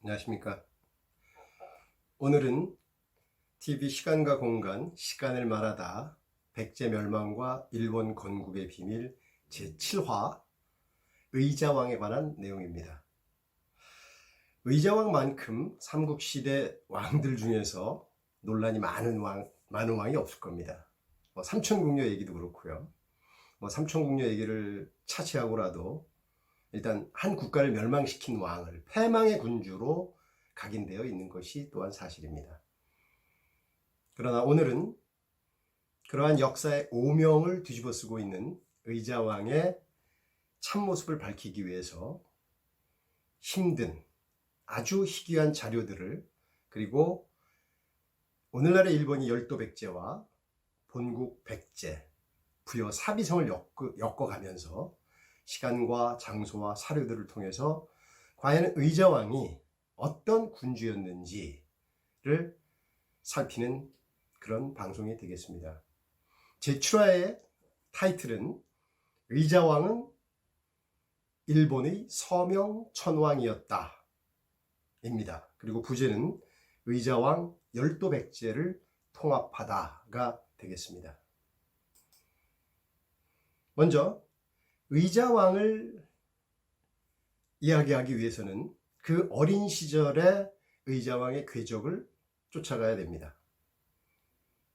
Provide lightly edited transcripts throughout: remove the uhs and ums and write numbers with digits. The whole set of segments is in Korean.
안녕하십니까. 오늘은 TV 시간과 공간, 시간을 말하다 백제 멸망과 일본 건국의 비밀 제7화 의자왕에 관한 내용입니다. 의자왕만큼 삼국시대 왕들 중에서 논란이 많은 왕이 없을 겁니다. 삼천궁녀 얘기도 그렇고요. 삼천궁녀 얘기를 차치하고라도 일단 한 국가를 멸망시킨 왕을 패망의 군주로 각인되어 있는 것이 또한 사실입니다. 그러나 오늘은 그러한 역사의 오명을 뒤집어 쓰고 있는 의자왕의 참모습을 밝히기 위해서 힘든 아주 희귀한 자료들을, 그리고 오늘날의 일본이 열도 백제와 본국 백제, 부여 사비성을 엮어가면서 시간과 장소와 사료들을 통해서 과연 의자왕이 어떤 군주였는지를 살피는 그런 방송이 되겠습니다. 제7화의 타이틀은 의자왕은 일본의 서명천왕이었다 입니다. 그리고 부제는 의자왕 열도백제를 통합하다가 되겠습니다. 먼저 의자왕을 이야기하기 위해서는 그 어린 시절의 의자왕의 궤적을 쫓아가야 됩니다.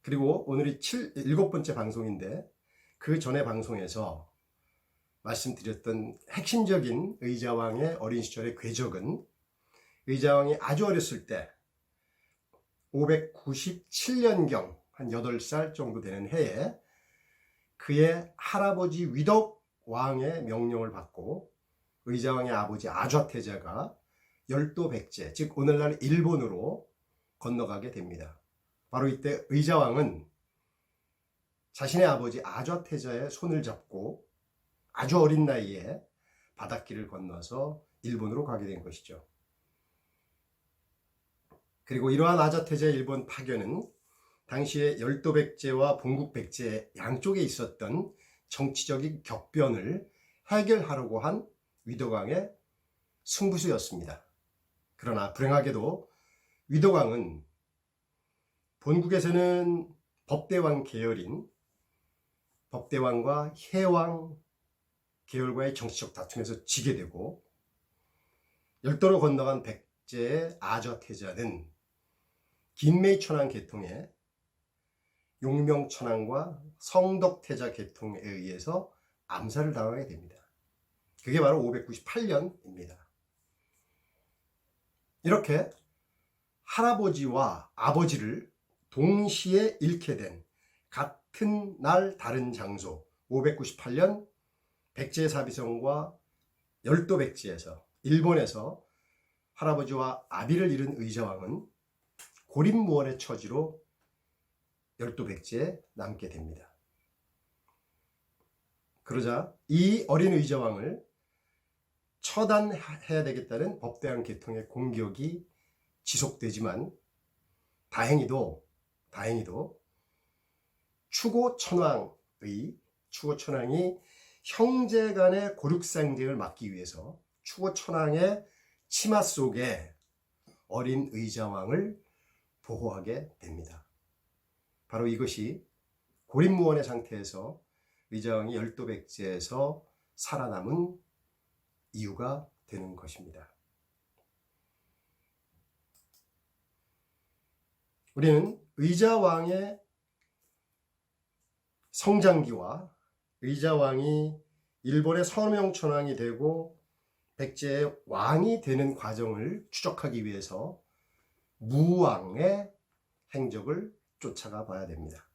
그리고 오늘이 7번째 방송인데 그 전에 방송에서 말씀드렸던 핵심적인 의자왕의 어린 시절의 궤적은 의자왕이 아주 어렸을 때 597년경 한 8살 정도 되는 해에 그의 할아버지 위덕 왕의 명령을 받고 의자왕의 아버지 아좌태자가 열도 백제, 즉 오늘날 일본으로 건너가게 됩니다. 바로 이때 의자왕은 자신의 아버지 아좌태자의 손을 잡고 아주 어린 나이에 바닷길을 건너서 일본으로 가게 된 것이죠. 그리고 이러한 아좌태자의 일본 파견은 당시에 열도 백제와 본국 백제 양쪽에 있었던 정치적인 격변을 해결하려고 한 위덕왕의 승부수였습니다. 그러나 불행하게도 위덕왕은 본국에서는 법대왕 계열인 법대왕과 해왕 계열과의 정치적 다툼에서 지게 되고, 열도로 건너간 백제의 아좌태자는 긴메이천왕 계통의 용명천왕과 성덕태자 계통에 의해서 암살을 당하게 됩니다. 그게 바로 598년입니다. 이렇게 할아버지와 아버지를 동시에 잃게 된 같은 날 다른 장소 598년 백제 사비성과 열도 백제에서 일본에서 할아버지와 아비를 잃은 의자왕은 고립무원의 처지로 열도 백제에 남게 됩니다. 그러자 이 어린 의자왕을 처단해야 되겠다는 법대왕 계통의 공격이 지속되지만 다행히도 추고천왕이 형제 간의 고륙상쟁을 막기 위해서 추고천왕의 치마 속에 어린 의자왕을 보호하게 됩니다. 바로 이것이 고립무원의 상태에서 의자왕이 열도 백제에서 살아남은 이유가 되는 것입니다. 우리는 의자왕의 성장기와 의자왕이 일본의 서명천왕이 되고 백제의 왕이 되는 과정을 추적하기 위해서 무왕의 행적을 쫓아가 봐야 됩니다.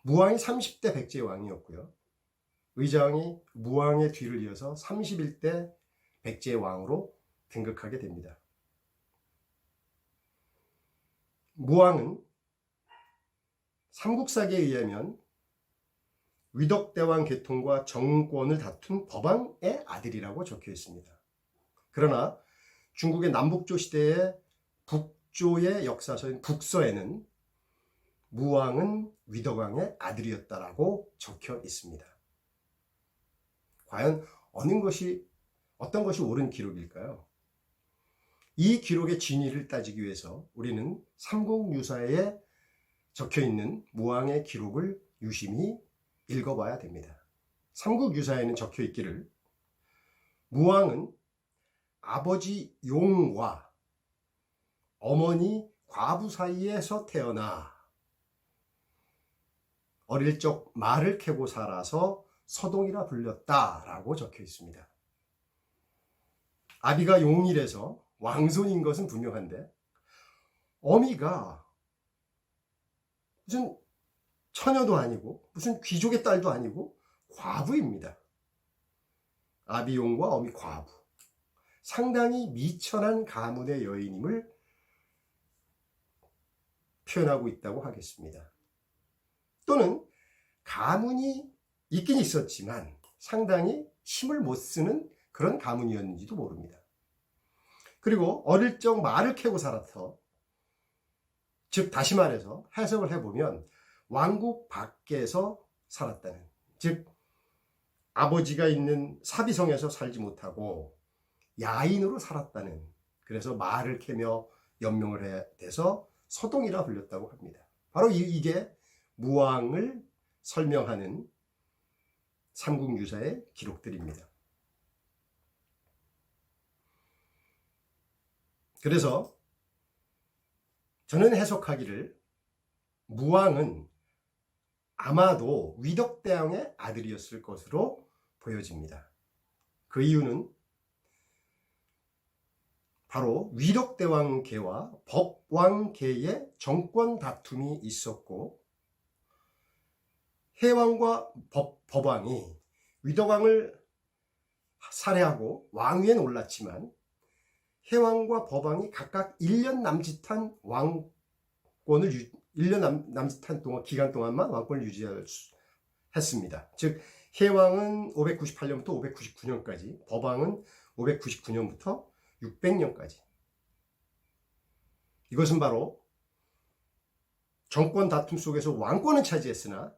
무왕이 30대 백제의 왕이었고요. 의자왕이 무왕의 뒤를 이어서 31대 백제의 왕으로 등극하게 됩니다. 무왕은 삼국사기에 의하면 위덕대왕 계통과 정권을 다툰 법왕의 아들이라고 적혀 있습니다. 그러나 중국의 남북조 시대의 북조의 역사서인 북서에는 무왕은 위덕왕의 아들이었다라고 적혀 있습니다. 과연 어떤 것이 옳은 기록일까요? 이 기록의 진위를 따지기 위해서 우리는 삼국유사에 적혀있는 무왕의 기록을 유심히 읽어봐야 됩니다. 삼국유사에는 적혀있기를 무왕은 아버지 용과 어머니 과부 사이에서 태어나 어릴 적 말을 캐고 살아서 서동이라 불렸다라고 적혀 있습니다. 아비가 용이라서 왕손인 것은 분명한데 어미가 무슨 처녀도 아니고 무슨 귀족의 딸도 아니고 과부입니다. 아비용과 어미 과부. 상당히 미천한 가문의 여인임을 표현하고 있다고 하겠습니다. 또는 가문이 있긴 있었지만 상당히 힘을 못 쓰는 그런 가문이었는지도 모릅니다. 그리고 어릴 적 말을 캐고 살아서, 즉 다시 말해서 해석을 해보면 왕국 밖에서 살았다는, 즉 아버지가 있는 사비성에서 살지 못하고 야인으로 살았다는, 그래서 말을 캐며 연명을 해야 돼서 서동이라 불렸다고 합니다. 바로 이게 무왕을 설명하는 삼국유사의 기록들입니다. 그래서 저는 해석하기를 무왕은 아마도 위덕대왕의 아들이었을 것으로 보여집니다. 그 이유는 바로 위덕대왕계와 법왕계의 정권 다툼이 있었고 해왕과 법왕이 위덕왕을 살해하고 왕위에 올랐지만 해왕과 법왕이 각각 1년 남짓한 왕권을 1년 남짓한 동안 기간 동안만 왕권을 유지했습니다. 즉 해왕은 598년부터 599년까지, 법왕은 599년부터 600년까지. 이것은 바로 정권 다툼 속에서 왕권은 차지했으나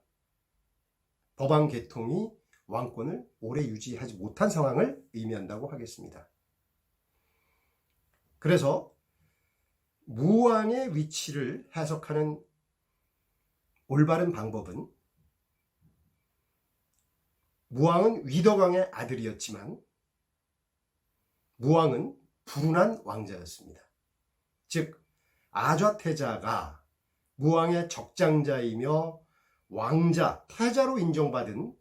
법왕 계통이 왕권을 오래 유지하지 못한 상황을 의미한다고 하겠습니다. 그래서 무왕의 위치를 해석하는 올바른 방법은 무왕은 위덕왕의 아들이었지만 무왕은 불운한 왕자였습니다. 즉 아좌태자가 무왕의 적장자이며 왕자, 태자로 인정받은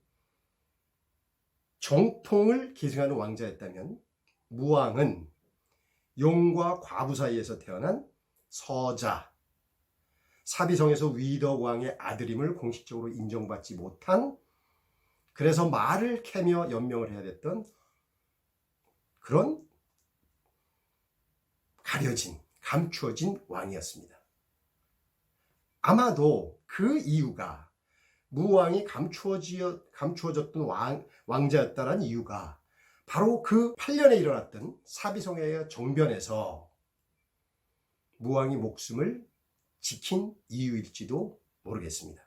정통을 계승하는 왕자였다면 무왕은 용과 과부 사이에서 태어난 서자, 사비성에서 위덕왕의 아들임을 공식적으로 인정받지 못한, 그래서 말을 캐며 연명을 해야 됐던 그런 가려진, 감추어진 왕이었습니다. 아마도 그 이유가, 무왕이 감추어졌던 왕자였다는 이유가 바로 그 8년에 일어났던 사비성의 정변에서 무왕이 목숨을 지킨 이유일지도 모르겠습니다.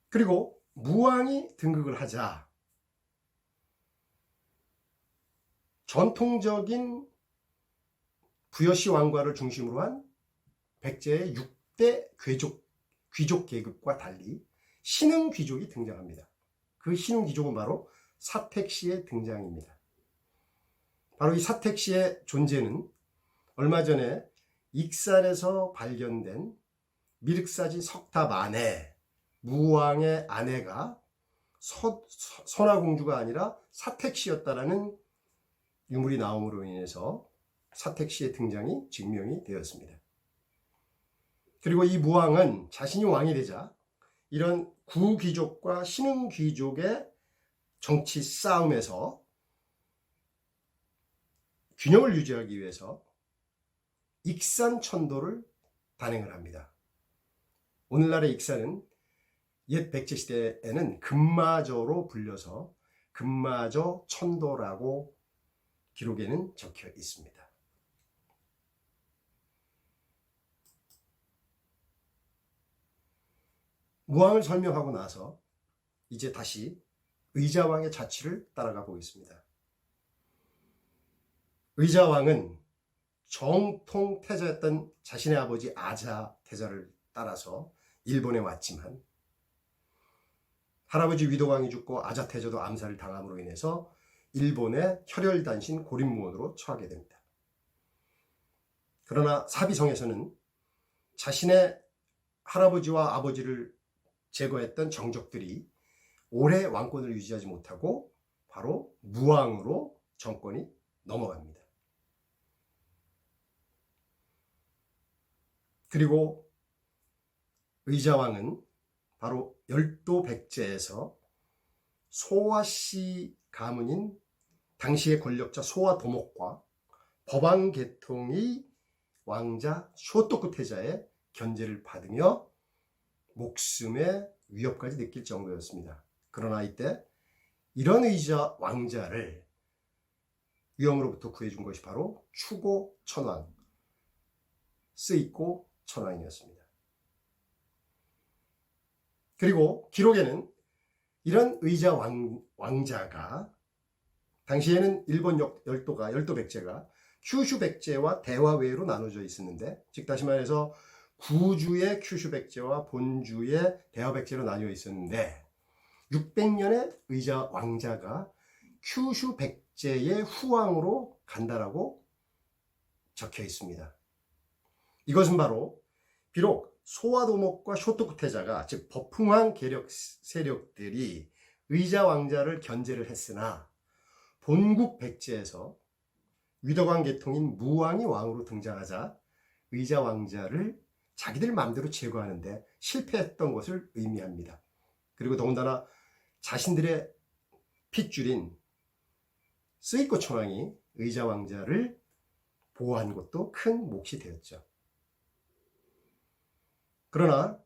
그리고 무왕이 등극을 하자 전통적인 부여시 왕과를 중심으로 한 백제의 6대 귀족 계급과 달리 신흥 귀족이 등장합니다. 그 신흥 귀족은 바로 사택시의 등장입니다. 바로 이 사택시의 존재는 얼마 전에 익산에서 발견된 미륵사지 석탑 안에 무왕의 아내가 선화공주가 아니라 사택시였다라는 유물이 나옴으로 인해서 사택시의 등장이 증명이 되었습니다. 그리고 이 무왕은 자신이 왕이 되자 이런 구귀족과 신흥귀족의 정치 싸움에서 균형을 유지하기 위해서 익산천도를 단행을 합니다. 오늘날의 익산은 옛 백제시대에는 금마저로 불려서 금마저 천도라고 기록에는 적혀 있습니다. 무왕을 설명하고 나서 이제 다시 의자왕의 자취를 따라가 보겠습니다. 의자왕은 정통 태자였던 자신의 아버지 아자 태자를 따라서 일본에 왔지만 할아버지 위도왕이 죽고 아자 태자도 암살을 당함으로 인해서 일본의 혈혈단신 고립무원으로 처하게 됩니다. 그러나 사비성에서는 자신의 할아버지와 아버지를 제거했던 정적들이 오래 왕권을 유지하지 못하고 바로 무왕으로 정권이 넘어갑니다. 그리고 의자왕은 바로 열도 백제에서 소와씨 가문인 당시의 권력자 소와 도목과 법왕 계통의 왕자 쇼토쿠 태자의 견제를 받으며 목숨의 위협까지 느낄 정도였습니다. 그러나 이때 이런 의자 왕자를 위험으로부터 구해준 것이 바로 추고 천왕, 쓰이코 천왕이었습니다. 그리고 기록에는 이런 의자 왕자가 당시에는 일본 열도 백제가 큐슈 백제와 대화외로 나눠져 있었는데, 즉 다시 말해서 구주의 큐슈 백제와 본주의 대화 백제로 나뉘어 있었는데 600년의 의자 왕자가 큐슈 백제의 후왕으로 간다라고 적혀 있습니다. 이것은 바로 비록 소와도목과 쇼토쿠 태자가 즉 법흥왕 세력들이 의자 왕자를 견제를 했으나 본국 백제에서 위덕왕 계통인 무왕이 왕으로 등장하자 의자 왕자를 자기들 마음대로 제거하는데 실패했던 것을 의미합니다. 그리고 더군다나 자신들의 핏줄인 쓰이코 천왕이 의자 왕자를 보호한 것도 큰 몫이 되었죠. 그러나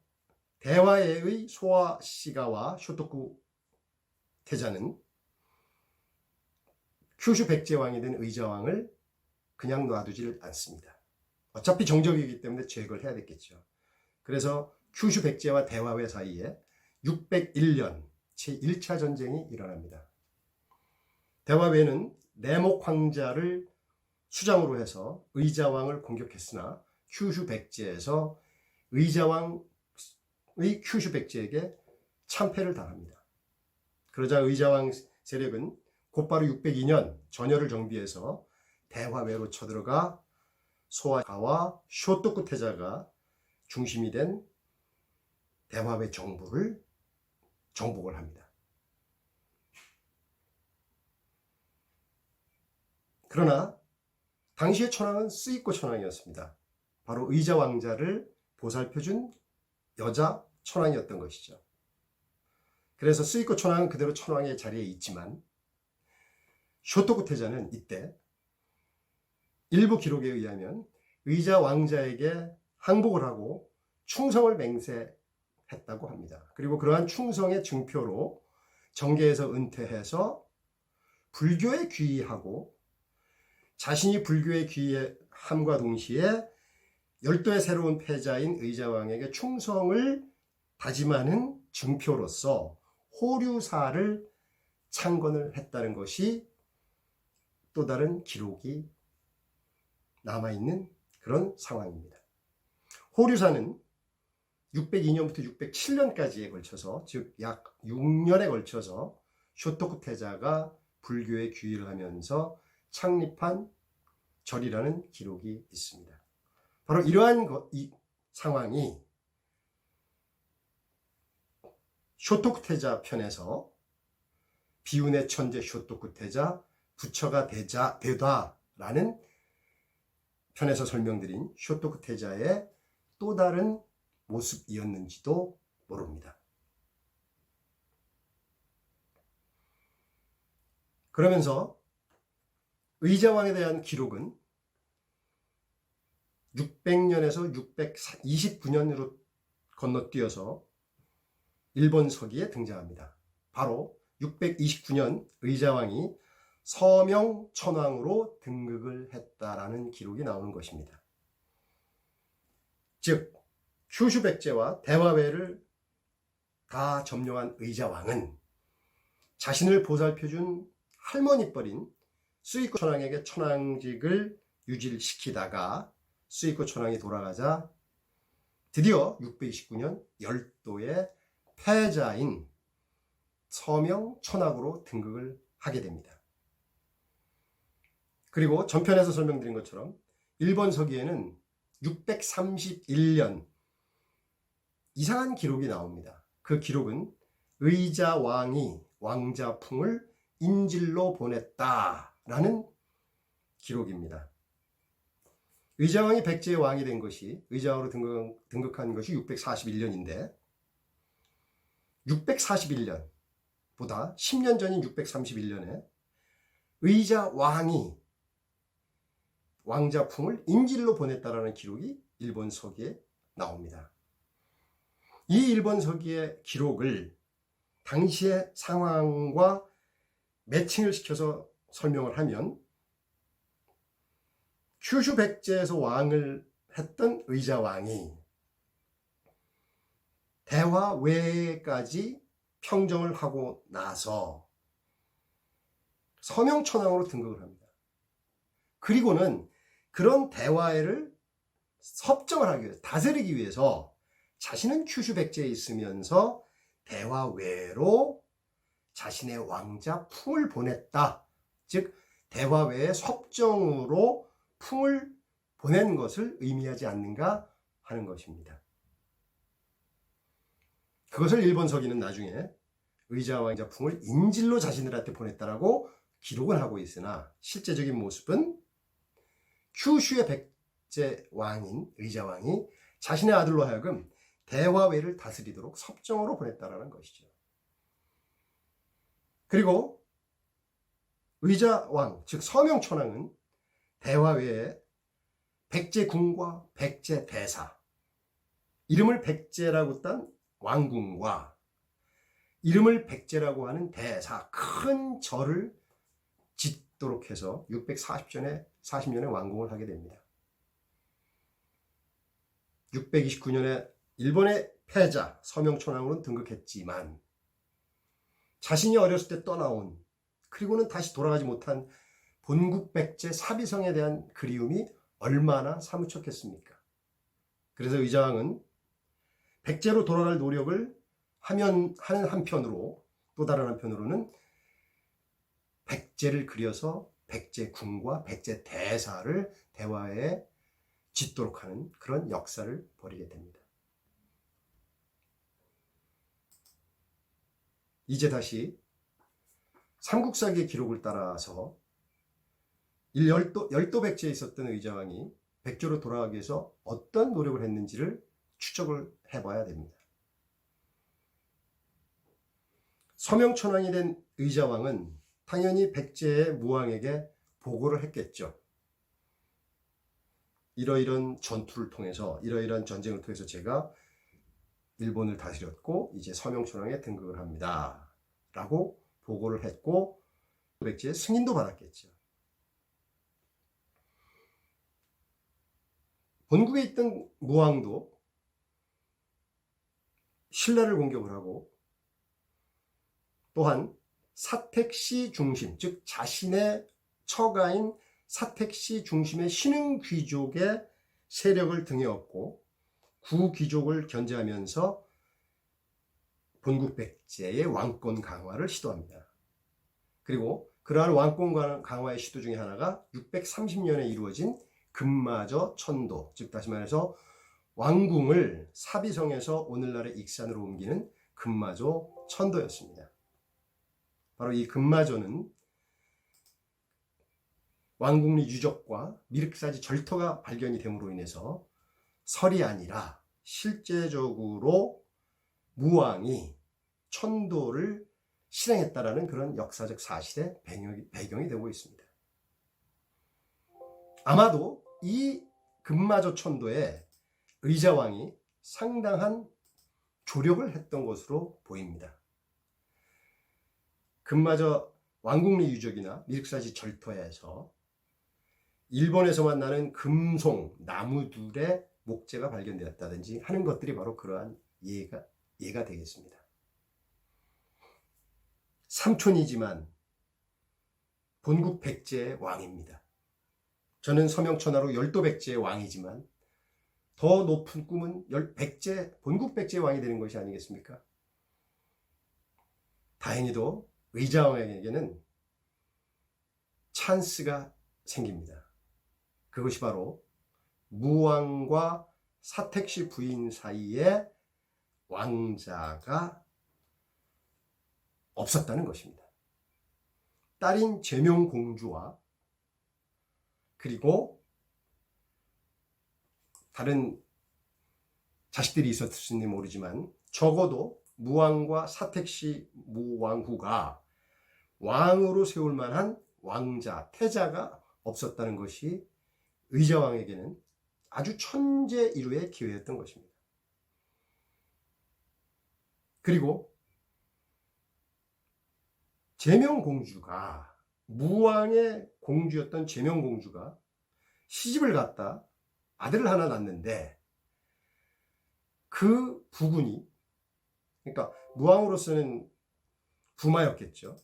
대화의 소와 시가와 쇼토쿠 태자는 큐슈 백제왕이 된 의자왕을 그냥 놔두질 않습니다. 어차피 정적이기 때문에 제거를 해야 됐겠죠. 그래서 큐슈 백제와 대화회 사이에 601년 제1차 전쟁이 일어납니다. 대화회는 내목 황자를 수장으로 해서 의자왕을 공격했으나 큐슈 백제에서 의자왕의 큐슈 백제에게 참패를 당합니다. 그러자 의자왕 세력은 곧바로 602년 전열을 정비해서 대화회로 쳐들어가 소아가와 쇼토쿠 태자가 중심이 된 대화회 정부를 정복을 합니다. 그러나 당시의 천황은 쓰이코 천황이었습니다. 바로 의자 왕자를 보살펴준 여자 천황이었던 것이죠. 그래서 쓰이코 천황은 그대로 천황의 자리에 있지만 쇼토쿠 태자는 이때 일부 기록에 의하면 의자 왕자에게 항복을 하고 충성을 맹세했다고 합니다. 그리고 그러한 충성의 증표로 정계에서 은퇴해서 불교에 귀의하고 자신이 불교에 귀의함과 동시에 열도의 새로운 패자인 의자왕에게 충성을 다짐하는 증표로서 호류사를 창건을 했다는 것이 또 다른 기록이 남아있는 그런 상황입니다. 호류사는 602년부터 607년까지에 걸쳐서 즉 약 6년에 걸쳐서 쇼토쿠 태자가 불교에 귀의를 하면서 창립한 절이라는 기록이 있습니다. 바로 이러한 이 상황이 쇼토쿠 태자 편에서 비운의 천재 쇼토쿠 태자 부처가 되다라는 편에서 설명드린 쇼토쿠 태자의 또 다른 모습이었는지도 모릅니다. 그러면서 의자왕에 대한 기록은 600년에서 629년으로 건너뛰어서 일본 서기에 등장합니다. 바로 629년 의자왕이 서명 천왕으로 등극을 했다라는 기록이 나오는 것입니다. 즉 큐슈 백제와 대화회를 다 점령한 의자왕은 자신을 보살펴준 할머니뻘인 쓰이코 천황에게 천황직을 유지시키다가 쓰이코 천황이 돌아가자 드디어 629년 열도의 패자인 서명 천학으로 등극을 하게 됩니다. 그리고 전편에서 설명드린 것처럼 일본 서기에는 631년 이상한 기록이 나옵니다. 그 기록은 의자왕이 왕자풍을 인질로 보냈다라는 기록입니다. 의자왕이 백제의 왕이 된 것이, 의자왕으로 등극한 것이 641년인데 641년보다 10년 전인 631년에 의자왕이 왕자풍을 인질로 보냈다라는 기록이 일본 서기에 나옵니다. 이 일본 서기의 기록을 당시의 상황과 매칭을 시켜서 설명을 하면 큐슈 백제에서 왕을 했던 의자왕이 대화 외에까지 평정을 하고 나서 서명천왕으로 등극을 합니다. 그리고는 그런 대화를 섭정을 하기 위해서, 다스리기 위해서 자신은 큐슈 백제에 있으면서 대화 외로 자신의 왕자 풍을 보냈다. 즉 대화 외에 섭정으로 풍을 보낸 것을 의미하지 않는가 하는 것입니다. 그것을 일본 서기는 나중에 의자왕자 풍을 인질로 자신들한테 보냈다라고 기록을 하고 있으나 실제적인 모습은 큐슈의 백제 왕인 의자왕이 자신의 아들로 하여금 대화외를 다스리도록 섭정으로 보냈다라는 것이죠. 그리고 의자왕, 즉 서명천왕은 대화외에 백제궁과 백제대사, 이름을 백제라고 딴 왕궁과 이름을 백제라고 하는 대사, 큰 절을 짓도록 해서 640년에 왕궁을 하게 됩니다. 629년에 일본의 패자 서명천왕으로는 등극했지만 자신이 어렸을 때 떠나온, 그리고는 다시 돌아가지 못한 본국 백제 사비성에 대한 그리움이 얼마나 사무쳤겠습니까? 그래서 의자왕은 백제로 돌아갈 노력을 하는 한편으로, 또 다른 한편으로는 백제를 그려서 백제궁과 백제대사를 대화에 짓도록 하는 그런 역사를 벌이게 됩니다. 이제 다시 삼국사기의 기록을 따라서 열도 백제에 있었던 의자왕이 백제로 돌아가기 위해서 어떤 노력을 했는지를 추적을 해봐야 됩니다. 서명천왕이 된 의자왕은 당연히 백제의 무왕에게 보고를 했겠죠. 이러이런 전투를 통해서, 이러이런 전쟁을 통해서 제가 일본을 다스렸고 이제 서명천왕에 등극을 합니다 라고 보고를 했고 백제의 승인도 받았겠죠. 본국에 있던 무왕도 신라를 공격을 하고 또한 사택시 중심, 즉 자신의 처가인 사택시 중심의 신흥 귀족의 세력을 등에 업고 구귀족을 견제하면서 본국 백제의 왕권 강화를 시도합니다. 그리고 그러한 왕권 강화의 시도 중에 하나가 630년에 이루어진 금마저 천도, 즉 다시 말해서 왕궁을 사비성에서 오늘날의 익산으로 옮기는 금마저 천도였습니다. 바로 이 금마저는 왕궁리 유적과 미륵사지 절터가 발견이 됨으로 인해서 설이 아니라 실제적으로 무왕이 천도를 실행했다라는 그런 역사적 사실의 배경이 되고 있습니다. 아마도 이 금마저 천도에 의자왕이 상당한 조력을 했던 것으로 보입니다. 금마저 왕궁리 유적이나 미륵사지 절터에서 일본에서만 나는 금송, 나무들의 목재가 발견되었다든지 하는 것들이 바로 그러한 예가 되겠습니다. 삼촌이지만 본국 백제의 왕입니다. 저는 서명천하로 열도백제의 왕이지만 더 높은 꿈은 본국 백제의 왕이 되는 것이 아니겠습니까? 다행히도 의자왕에게는 찬스가 생깁니다. 그것이 바로 무왕과 사택시 부인 사이에 왕자가 없었다는 것입니다. 딸인 제명공주와 그리고 다른 자식들이 있었을지 모르지만 적어도 무왕과 사택시 무왕후가 왕으로 세울 만한 왕자, 태자가 없었다는 것이 의자왕에게는 아주 천재일우의 기회였던 것입니다. 그리고 제명공주가, 무왕의 공주였던 제명공주가 시집을 갔다 아들을 하나 낳는데 그 부군이, 그러니까 무왕으로서는 부마였겠죠.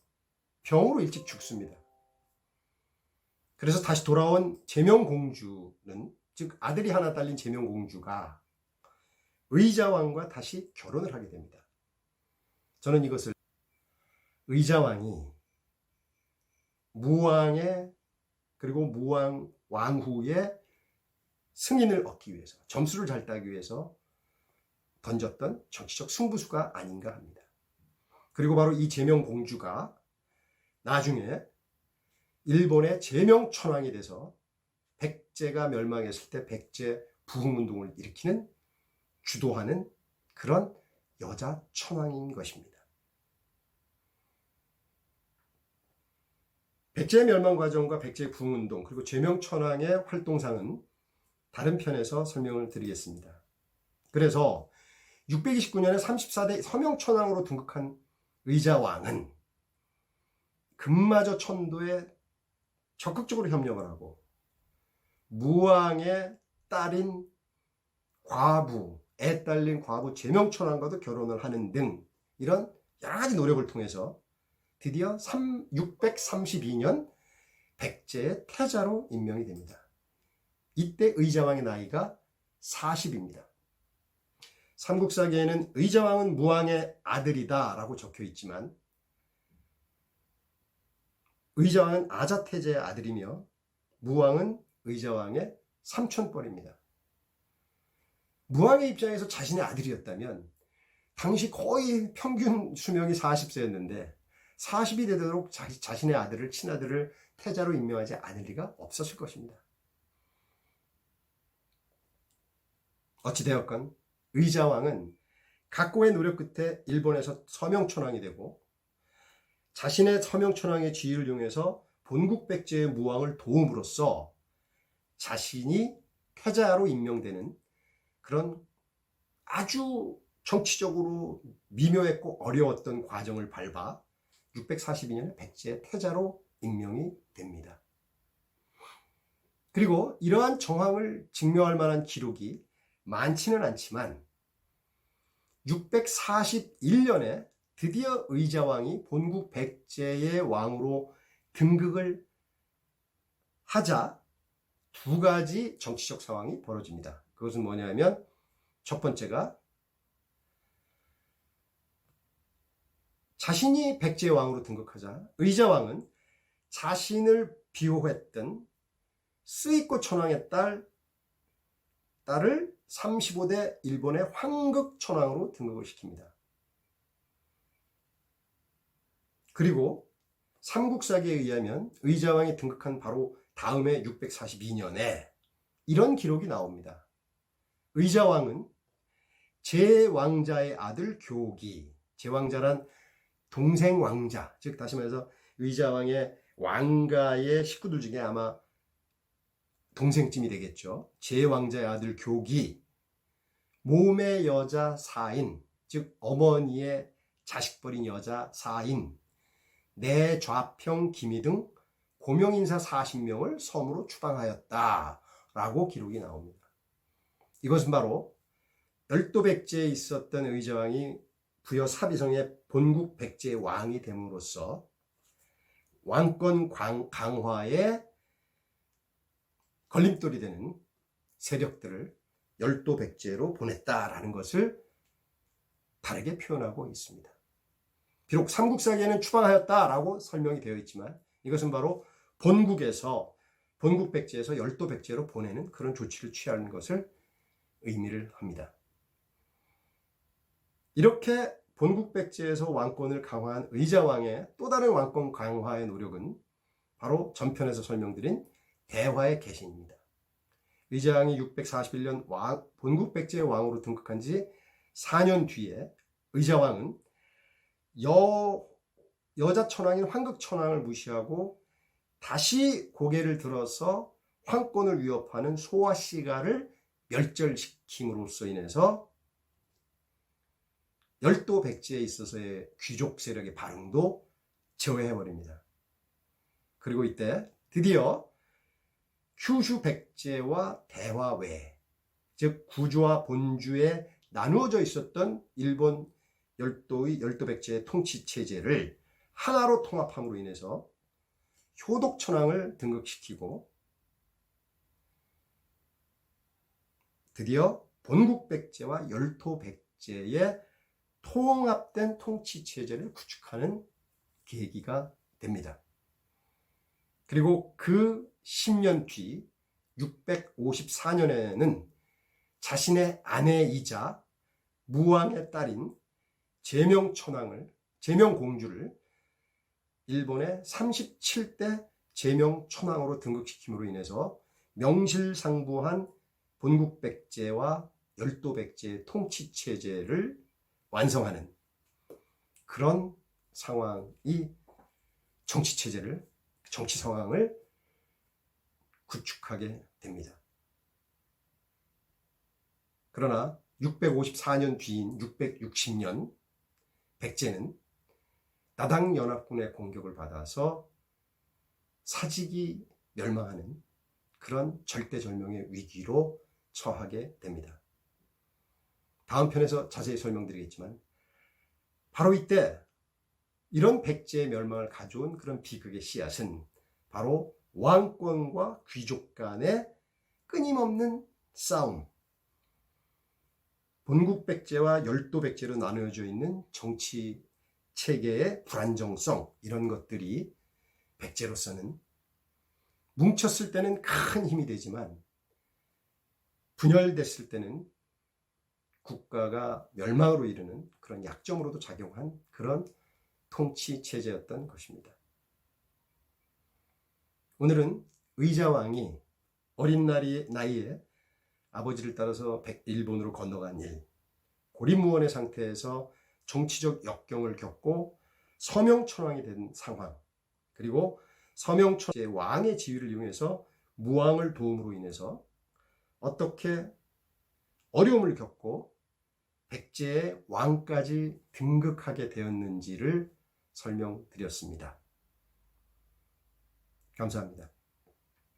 병으로 일찍 죽습니다. 그래서 다시 돌아온 제명공주는, 즉 아들이 하나 딸린 제명공주가 의자왕과 다시 결혼을 하게 됩니다. 저는 이것을 의자왕이 무왕의 그리고 무왕 왕후의 승인을 얻기 위해서, 점수를 잘 따기 위해서 던졌던 정치적 승부수가 아닌가 합니다. 그리고 바로 이 제명공주가 나중에 일본의 제명천황이 돼서 백제가 멸망했을 때 백제 부흥운동을 일으키는, 주도하는 그런 여자 천황인 것입니다. 백제의 멸망 과정과 백제의 부흥운동 그리고 제명천황의 활동상은 다른 편에서 설명을 드리겠습니다. 그래서 629년에 34대 서명천황으로 등극한 의자왕은 금마저 천도에 적극적으로 협력을 하고 무왕의 딸인 과부, 애 딸린 과부 제명천황과도 결혼을 하는 등 이런 여러 가지 노력을 통해서 드디어 632년 백제의 태자로 임명이 됩니다. 이때 의자왕의 나이가 40입니다. 삼국사기에는 의자왕은 무왕의 아들이다 라고 적혀 있지만 의자왕은 아자태제의 아들이며 무왕은 의자왕의 삼촌뻘입니다. 무왕의 입장에서 자신의 아들이었다면 당시 거의 평균 수명이 40세였는데 40이 되도록 자신의 아들을, 친아들을 태자로 임명하지 않을 리가 없었을 것입니다. 어찌되었건 의자왕은 각고의 노력 끝에 일본에서 서명천황이 되고 자신의 서명천황의 지위를 이용해서 본국 백제의 무왕을 도움으로써 자신이 태자로 임명되는 그런 아주 정치적으로 미묘했고 어려웠던 과정을 밟아 642년에 백제의 태자로 임명이 됩니다. 그리고 이러한 정황을 증명할 만한 기록이 많지는 않지만 641년에 드디어 의자왕이 본국 백제의 왕으로 등극을 하자 두 가지 정치적 상황이 벌어집니다. 그것은 뭐냐면 첫 번째가 자신이 백제의 왕으로 등극하자 의자왕은 자신을 비호했던 스이코 천황의 딸을 35대 일본의 황극 천황으로 등극을 시킵니다. 그리고 삼국사기에 의하면 의자왕이 등극한 바로 다음해 642년에 이런 기록이 나옵니다. 의자왕은 제왕자의 아들 교기, 제왕자란 동생 왕자, 즉 다시 말해서 의자왕의 왕가의 식구들 중에 아마 동생쯤이 되겠죠. 제왕자의 아들 교기, 몸의 여자 사인, 즉 어머니의 자식버린 여자 사인, 내좌평 기미 등 고명인사 40명을 섬으로 추방하였다라고 기록이 나옵니다. 이것은 바로 열도백제에 있었던 의자왕이 부여 사비성의 본국 백제 왕이 됨으로써 왕권 강화에 걸림돌이 되는 세력들을 열도 백제로 보냈다라는 것을 다르게 표현하고 있습니다. 비록 삼국사기에는 추방하였다라고 설명이 되어 있지만 이것은 바로 본국 백제에서 열도 백제로 보내는 그런 조치를 취하는 것을 의미를 합니다. 이렇게 본국 백제에서 왕권을 강화한 의자왕의 또 다른 왕권 강화의 노력은 바로 전편에서 설명드린 대화의 개신입니다. 의자왕이 641년 본국 백제의 왕으로 등극한 지 4년 뒤에 의자왕은 여자 천왕인 황극 천왕을 무시하고 다시 고개를 들어서 황권을 위협하는 소아시가를 멸절시킴으로써 인해서 열도 백제에 있어서의 귀족 세력의 발흥도 제어해버립니다. 그리고 이때 드디어 큐슈 백제와 대화외, 즉 구주와 본주에 나누어져 있었던 일본 열도 백제의 통치 체제를 하나로 통합함으로 인해서 효독 천왕을 등극시키고 드디어 본국 백제와 열도 백제의 통합된 통치 체제를 구축하는 계기가 됩니다. 그리고 그 10년 뒤 654년에는 자신의 아내이자 무왕의 딸인 제명공주를 일본의 37대 제명천왕으로 등극시킴으로 인해서 명실상부한 본국 백제와 열도 백제의 통치 체제를 완성하는 그런 상황이 정치 상황을 구축하게 됩니다. 그러나 654년 뒤인 660년 백제는 나당연합군의 공격을 받아서 사직이 멸망하는 그런 절대절명의 위기로 처하게 됩니다. 다음 편에서 자세히 설명드리겠지만 바로 이때 이런 백제의 멸망을 가져온 그런 비극의 씨앗은 바로 왕권과 귀족 간의 끊임없는 싸움, 본국 백제와 열도 백제로 나누어져 있는 정치 체계의 불안정성, 이런 것들이 백제로서는 뭉쳤을 때는 큰 힘이 되지만 분열됐을 때는 국가가 멸망으로 이르는 그런 약점으로도 작용한 그런 통치 체제였던 것입니다. 오늘은 의자왕이 어린 나이에 아버지를 따라서 일본으로 건너간 일, 고립무원의 상태에서 정치적 역경을 겪고 서명천왕이 된 상황, 그리고 서명천왕의 왕의 지위를 이용해서 무왕을 도움으로 인해서 어떻게 어려움을 겪고 백제의 왕까지 등극하게 되었는지를 설명드렸습니다. 감사합니다.